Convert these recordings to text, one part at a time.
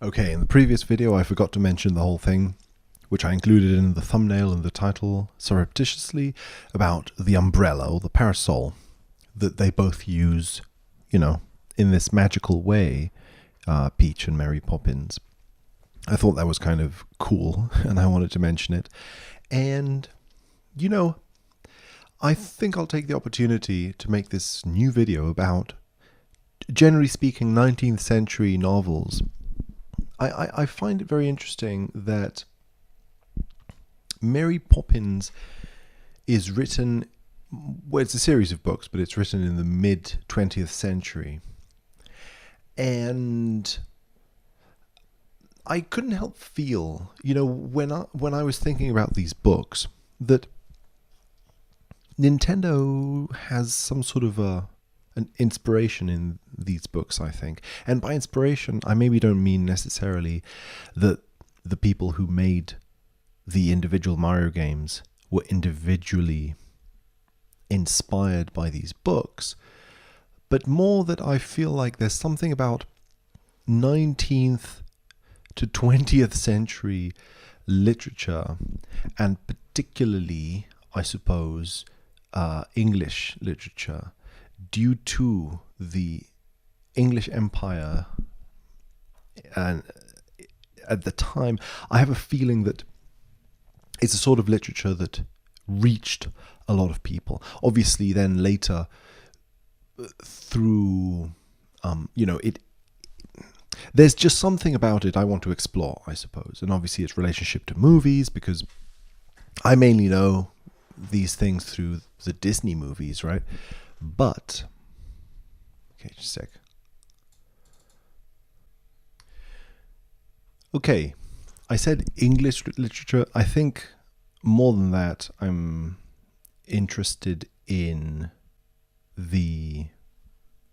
Okay, in the previous video I forgot to mention the whole thing, which I included in the thumbnail and the title surreptitiously, about the umbrella or the parasol that they both use, in this magical way, Peach and Mary Poppins. I thought that was kind of cool and I wanted to mention it. And, I think I'll take the opportunity to make this new video about, generally speaking, 19th century novels. I find it very interesting that Mary Poppins is written, well, it's a series of books, but it's written in the mid-20th century. And I couldn't help feel, when I was thinking about these books, that Nintendo has some sort of an inspiration in these books, I think. And by inspiration, I maybe don't mean necessarily that the people who made the individual Mario games were individually inspired by these books, but more that I feel like there's something about 19th to 20th century literature, and particularly, I suppose, English literature, due to the English Empire, and at the time, I have a feeling that it's a sort of literature that reached a lot of people. Obviously, then later, through, there's just something about it I want to explore, I suppose. And obviously, its relationship to movies, because I mainly know these things through the Disney movies, right? But, okay, just a sec. Okay, I said English literature. I think more than that, I'm interested in the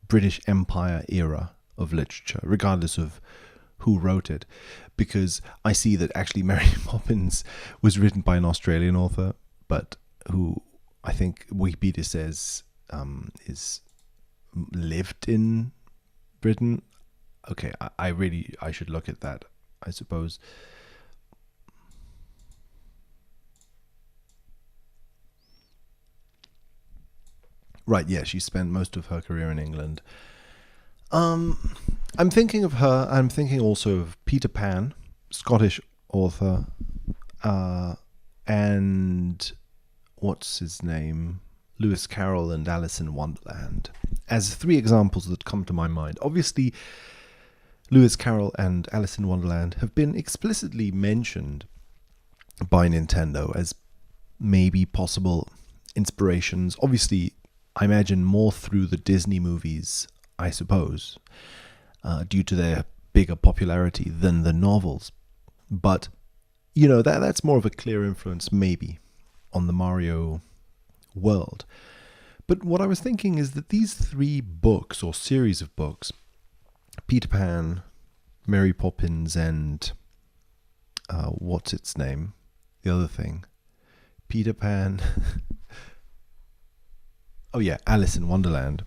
British Empire era of literature, regardless of who wrote it, because I see that actually Mary Poppins was written by an Australian author, but who I think Wikipedia says is lived in Britain. Okay, I should look at that, I suppose. Right, yeah, she spent most of her career in England. I'm thinking of her. I'm thinking also of Peter Pan, Scottish author, and what's his name? Lewis Carroll and Alice in Wonderland, as three examples that come to my mind. Obviously, Lewis Carroll and Alice in Wonderland have been explicitly mentioned by Nintendo as maybe possible inspirations. Obviously, I imagine more through the Disney movies, I suppose, due to their bigger popularity than the novels. But, that's more of a clear influence, maybe, on the Mario world. But what I was thinking is that these three books, or series of books, Peter Pan, Mary Poppins, and what's its name? The other thing. Peter Pan. Oh yeah, Alice in Wonderland.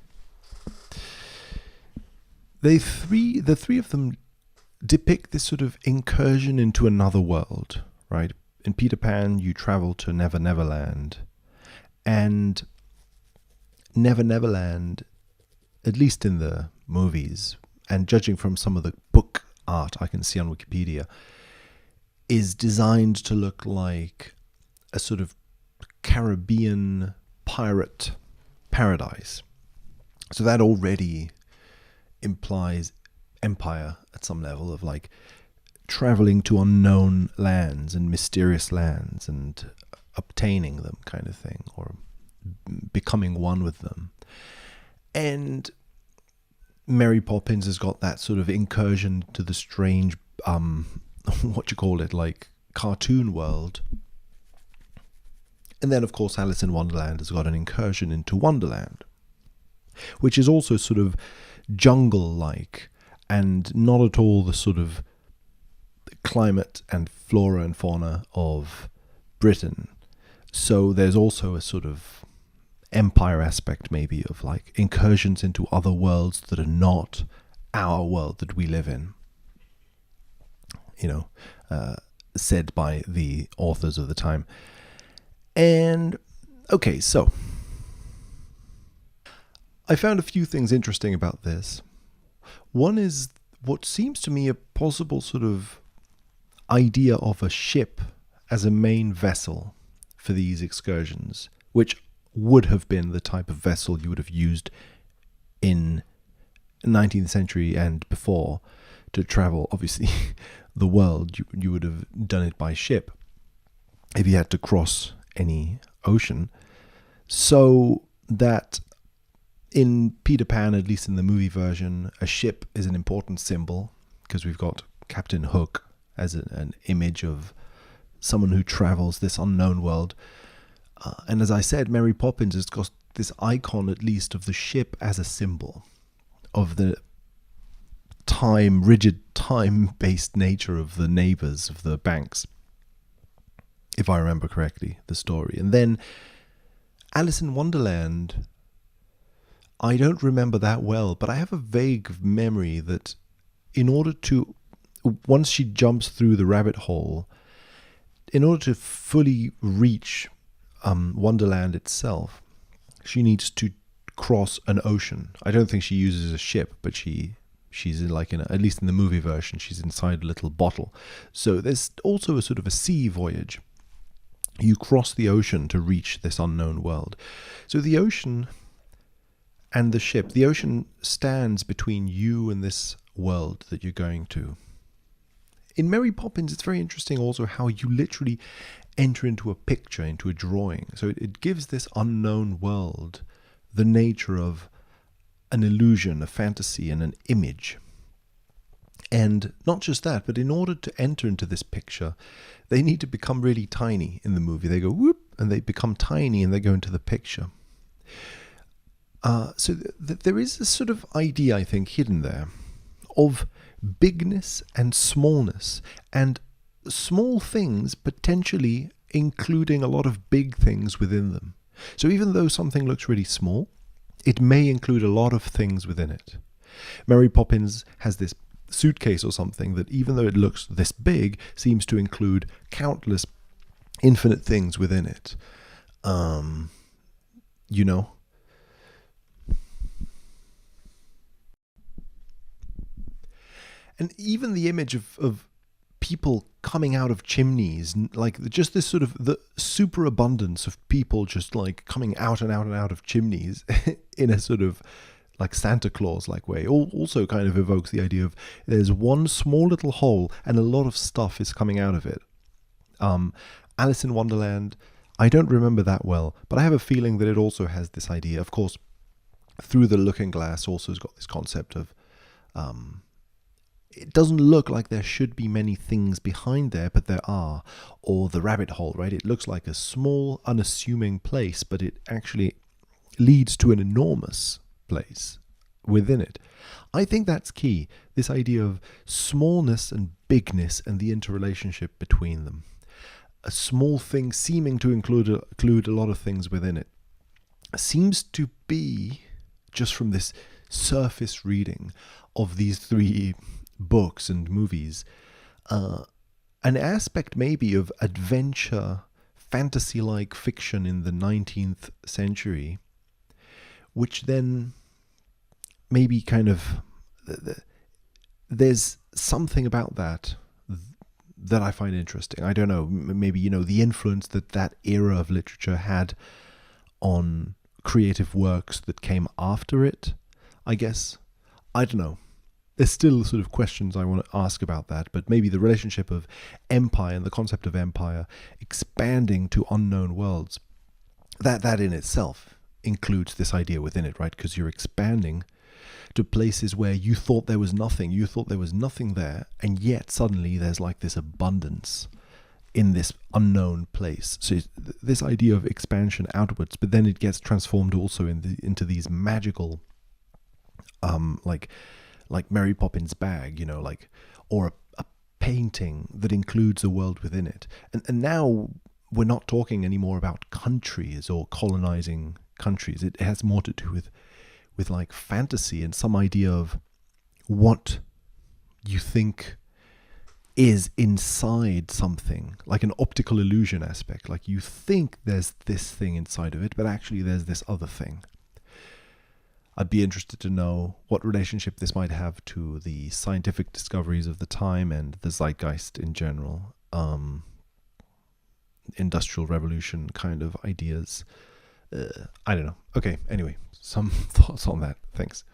The three of them depict this sort of incursion into another world, right? In Peter Pan, you travel to Never Never Land. And Never Never Land, at least in the movies, and judging from some of the book art I can see on Wikipedia, is designed to look like a sort of Caribbean pirate paradise. So that already implies empire at some level, of like traveling to unknown lands and mysterious lands and obtaining them, kind of thing, or becoming one with them. And Mary Poppins has got that sort of incursion to the strange, like cartoon world. And then, of course, Alice in Wonderland has got an incursion into Wonderland, which is also sort of jungle-like and not at all the sort of climate and flora and fauna of Britain. So there's also a sort of empire aspect, maybe, of like incursions into other worlds that are not our world that we live in. said by the authors of the time. And okay, so I found a few things interesting about this. One is what seems to me a possible sort of idea of a ship as a main vessel for these excursions, which would have been the type of vessel you would have used in 19th century and before to travel, obviously, the world. You would have done it by ship if you had to cross any ocean. So that in Peter Pan, at least in the movie version, a ship is an important symbol because we've got Captain Hook as an image of someone who travels this unknown world. And as I said, Mary Poppins has got this icon, at least, of the ship as a symbol of the rigid time-based nature of the neighbors of the Banks, if I remember correctly, the story. And then Alice in Wonderland, I don't remember that well, but I have a vague memory that in order to, once she jumps through the rabbit hole, in order to fully reach Wonderland itself, she needs to cross an ocean. I don't think she uses a ship, but she's like at least in the movie version, she's inside a little bottle. So there's also a sort of a sea voyage. You cross the ocean to reach this unknown world. So the ocean and the ship, the ocean stands between you and this world that you're going to. In Mary Poppins, it's very interesting also how you literally enter into a picture, into a drawing. So it gives this unknown world the nature of an illusion, a fantasy, and an image. And not just that, but in order to enter into this picture, they need to become really tiny in the movie. They go whoop, and they become tiny, and they go into the picture. So there is this sort of idea, I think, hidden there of bigness and smallness, and small things potentially including a lot of big things within them. So even though something looks really small, it may include a lot of things within it. Mary Poppins has this suitcase or something that, even though it looks this big, seems to include countless infinite things within it. And even the image of people coming out of chimneys, like just this sort of the superabundance of people just like coming out and out and out of chimneys in a sort of like Santa Claus-like way, also kind of evokes the idea of there's one small little hole and a lot of stuff is coming out of it. Alice in Wonderland, I don't remember that well, but I have a feeling that it also has this idea. Of course, Through the Looking Glass also has got this concept of it doesn't look like there should be many things behind there, but there are. Or The Rabbit Hole, right? It looks like a small, unassuming place, but it actually leads to an enormous place within it. I think that's key, this idea of smallness and bigness and the interrelationship between them. A small thing seeming to include a lot of things within it seems to be, just from this surface reading of these three books and movies, an aspect maybe of adventure, fantasy-like fiction in the 19th century, which then maybe kind of there's something about that I find interesting. I don't know, maybe, the influence that era of literature had on creative works that came after it, I guess. I don't know. There's still sort of questions I want to ask about that, but maybe the relationship of empire and the concept of empire expanding to unknown worlds, that in itself includes this idea within it, right? Because you're expanding to places where you thought there was nothing, there, and yet suddenly there's like this abundance in this unknown place. So this idea of expansion outwards, but then it gets transformed also into these magical, like Mary Poppins' bag, or a painting that includes a world within it. And now we're not talking anymore about countries or colonizing countries. It has more to do with like fantasy and some idea of what you think is inside something, like an optical illusion aspect. Like you think there's this thing inside of it, but actually there's this other thing. I'd be interested to know what relationship this might have to the scientific discoveries of the time and the zeitgeist in general. Industrial revolution kind of ideas. I don't know. Okay, anyway, some thoughts on that. Thanks.